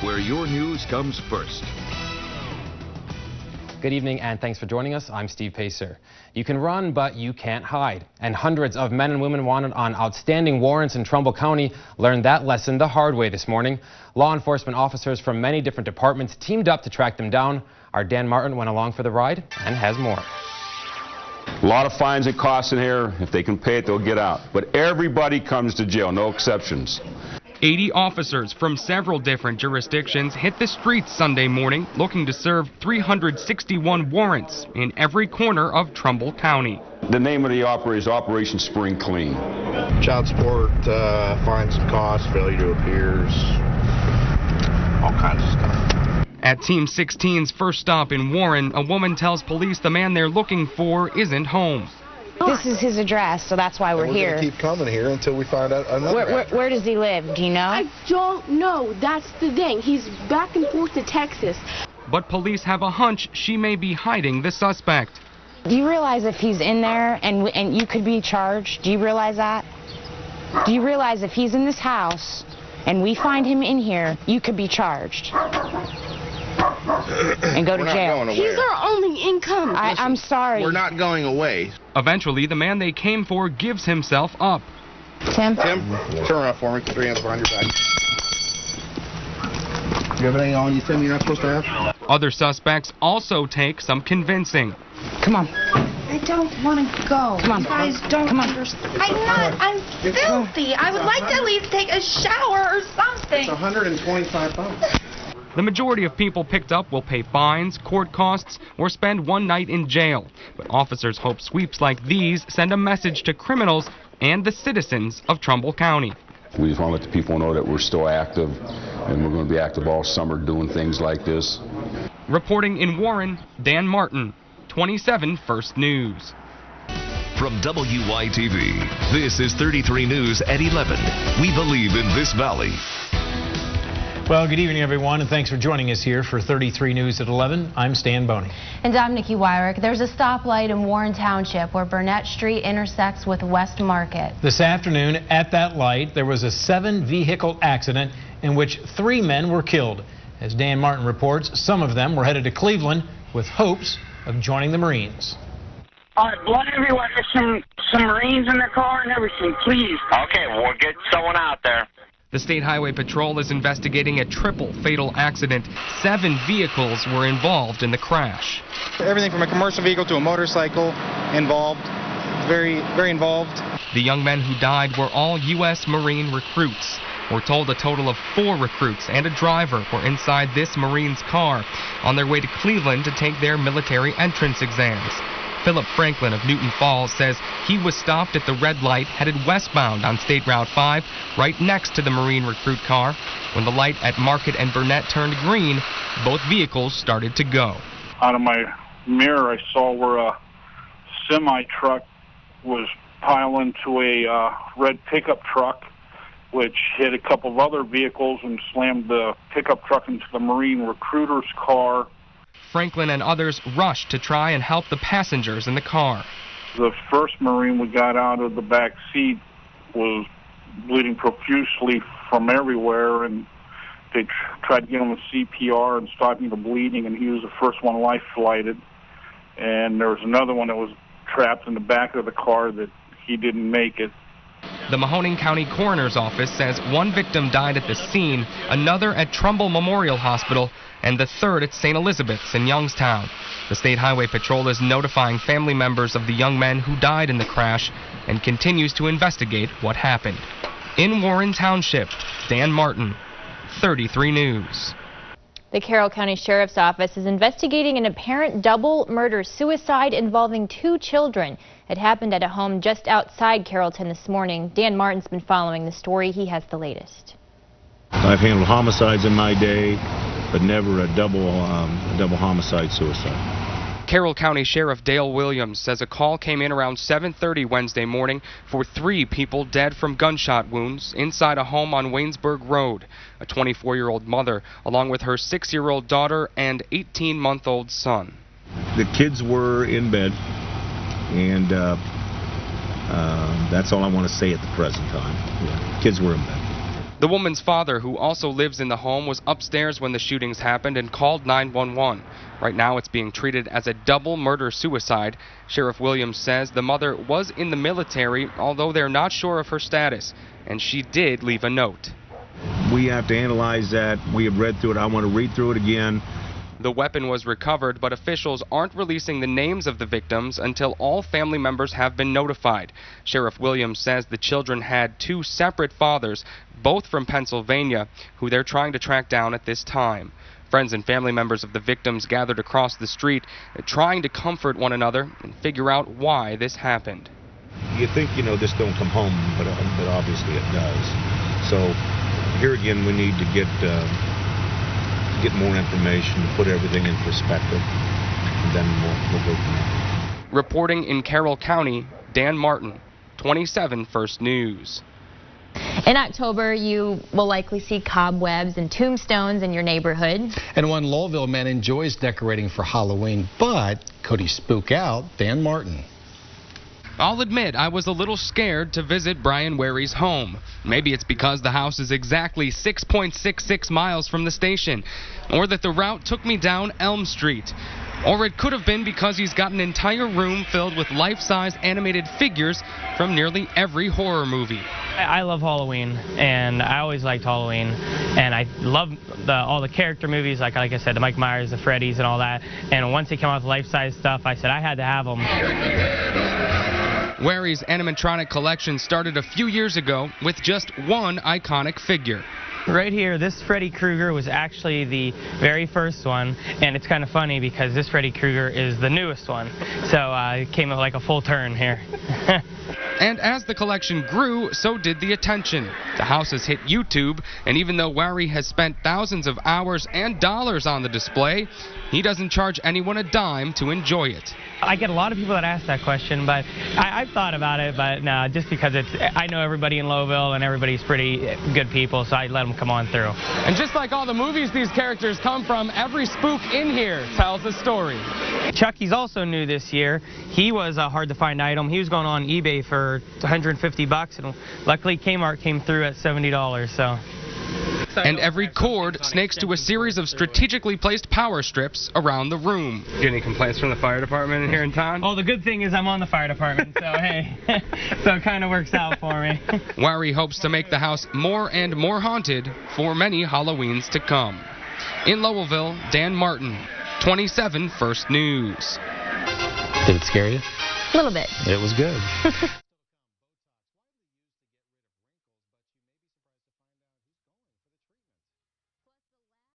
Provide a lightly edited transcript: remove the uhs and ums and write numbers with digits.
where your news comes first. Good evening and thanks for joining us. I'm Steve Pacer. You can run, but you can't hide. And hundreds of men and women wanted on outstanding warrants in Trumbull County learned that lesson the hard way this morning. Law enforcement officers from many different departments teamed up to track them down. Our Dan Martin went along for the ride and has more. A lot of fines and costs in here. If they can pay it, they'll get out. But everybody comes to jail, no exceptions. 80 officers from several different jurisdictions hit the streets Sunday morning looking to serve 361 warrants in every corner of Trumbull County. The name of the operation is Operation Spring Clean. Child support, fines and costs, failure to appears, all kinds of stuff. At Team 16's first stop in Warren, a woman tells police the man they're looking for isn't home. This is his address, so that's why we're here. We're going to keep coming here until we find out another Where does he live? Do you know? I don't know. That's the thing. He's back and forth to Texas. But police have a hunch she may be hiding the suspect. Do you realize if he's in there and you could be charged? Do you realize that? Do you realize if he's in this house and we find him in here, you could be charged and go to jail? He's our only income. I'm sorry. We're not going away. Eventually, the man they came for gives himself up. Tim, turn around for me. Put your hands behind your back. You have anything on you think you're not supposed to have? Other suspects also take some convincing. come on. I don't want to go. Come on. You guys don't understand. I'm filthy. I would like to at least take a shower or something. It's $125. The majority of people picked up will pay fines, court costs, or spend one night in jail. But officers hope sweeps like these send a message to criminals and the citizens of Trumbull County. We just want to let the people know that we're still active, and we're going to be active all summer doing things like this. Reporting in Warren, Dan Martin, 27 First News. From WYTV, this is 33 News at 11. We believe in this valley. Well, good evening, everyone, and thanks for joining us here for 33 News at 11. I'm Stan Boney. And I'm Nikki Wyrick. There's a stoplight in Warren Township where Burnett Street intersects with West Market. This afternoon, at that light, there was a 7-vehicle accident in which 3 men were killed. As Dan Martin reports, some of them were headed to Cleveland with hopes of joining the Marines. All right, blood everywhere. There's some Marines in their car and everything, please. Okay, we'll get someone out there. The State Highway Patrol is investigating a triple fatal accident. 7 vehicles were involved in the crash. Everything from a commercial vehicle to a motorcycle involved. Very, very involved. The young men who died were all U.S. Marine recruits. We're told a total of 4 recruits and a driver were inside this Marine's car on their way to Cleveland to take their military entrance exams. Philip Franklin of Newton Falls says he was stopped at the red light headed westbound on State Route 5 right next to the Marine recruit car. When the light at Market and Burnett turned green, both vehicles started to go. Out of my mirror, I saw where a semi-truck was piling to a red pickup truck, which hit a couple of other vehicles and slammed the pickup truck into the Marine recruiter's car. Franklin and others rushed to try and help the passengers in the car. The first Marine we got out of the back seat was bleeding profusely from everywhere, and they tried to get him a CPR and stopping the bleeding, and he was the first one life flighted. And there was another one that was trapped in the back of the car that he didn't make it. The Mahoning County Coroner's Office says 1 victim died at the scene, another at Trumbull Memorial Hospital, and the 3rd at St. Elizabeth's in Youngstown. The State Highway Patrol is notifying family members of the young men who died in the crash and continues to investigate what happened. In Warren Township, Dan Martin, 33 News. The Carroll County Sheriff's Office is investigating an apparent double murder-suicide involving 2 children. It happened at a home just outside Carrollton this morning. Dan Martin's been following the story. He has the latest. I've handled homicides in my day, but never a double homicide-suicide. Carroll County Sheriff Dale Williams says a call came in around 7:30 Wednesday morning for 3 people dead from gunshot wounds inside a home on Waynesburg Road. A 24-year-old mother, along with her 6-year-old daughter and 18-month-old son. The kids were in bed, and that's all I want to say at the present time. Yeah, kids were in bed. The woman's father, who also lives in the home, was upstairs when the shootings happened and called 911. Right now it's being treated as a double murder-suicide. Sheriff Williams says the mother was in the military, although they're not sure of her status, and she did leave a note. We have to analyze that. We have read through it. I want to read through it again. The weapon was recovered, but officials aren't releasing the names of the victims until all family members have been notified. Sheriff Williams says the children had two separate fathers, both from Pennsylvania, who they're trying to track down at this time. Friends and family members of the victims gathered across the street, trying to comfort one another and figure out why this happened. You think, this don't come home, but obviously it does. So here again, we need to get more information, to put everything in perspective, and then we'll go from there. Reporting in Carroll County, Dan Martin, 27 First News. In October, you will likely see cobwebs and tombstones in your neighborhood. And one Lowellville man enjoys decorating for Halloween, but could he spook out Dan Martin? I'll admit I was a little scared to visit Brian Wary's home. Maybe it's because the house is exactly 6.66 miles from the station, or that the route took me down Elm Street. Or it could have been because he's got an entire room filled with life-size animated figures from nearly every horror movie. I love Halloween, and I always liked Halloween, and I love all the character movies, like I said, the Mike Myers, the Freddys, and all that. And once they came out with life-size stuff, I said I had to have them. Wary's animatronic collection started a few years ago with just one iconic figure. Right here, this Freddy Krueger was actually the very first one, and it's kind of funny because this Freddy Krueger is the newest one, so it came like a full turn here. And as the collection grew, so did the attention. The house has hit YouTube, and even though Wary has spent thousands of hours and dollars on the display, he doesn't charge anyone a dime to enjoy it. I get a lot of people that ask that question, but I've thought about it, but no, just because I know everybody in Lowellville and everybody's pretty good people, so I let them come on through. And just like all the movies these characters come from, every spook in here tells a story. Chucky's also new this year. He was a hard-to-find item. He was going on eBay for $150, and luckily Kmart came through at $70, so. And every cord snakes to a series of strategically placed power strips around the room. Get any complaints from the fire department in here in town? Oh, the good thing is I'm on the fire department, so hey, so it kind of works out for me. Wary hopes to make the house more and more haunted for many Halloweens to come. In Lowellville, Dan Martin, 27 First News. Did it scare you? A little bit. It was good.